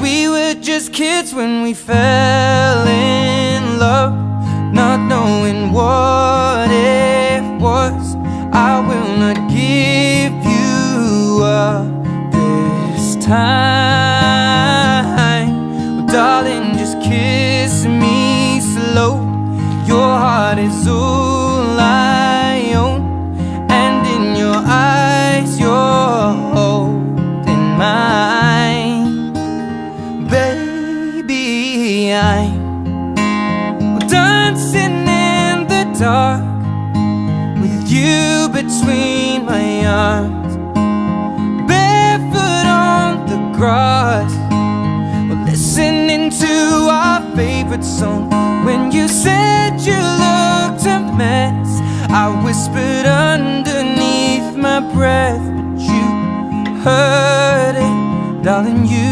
we were just kids when we fell in love, not knowing what it was. I will not give you up this time. Well, darling, just kiss me slow. Your heart is all I own, and in your eyes you're holding mine. Baby, I'm dancing in the dark with you between my arms, barefoot on the grass. We're listening to our favorite song. When you said you looked a mess, I whispered underneath my breath, but you heard it, darling. You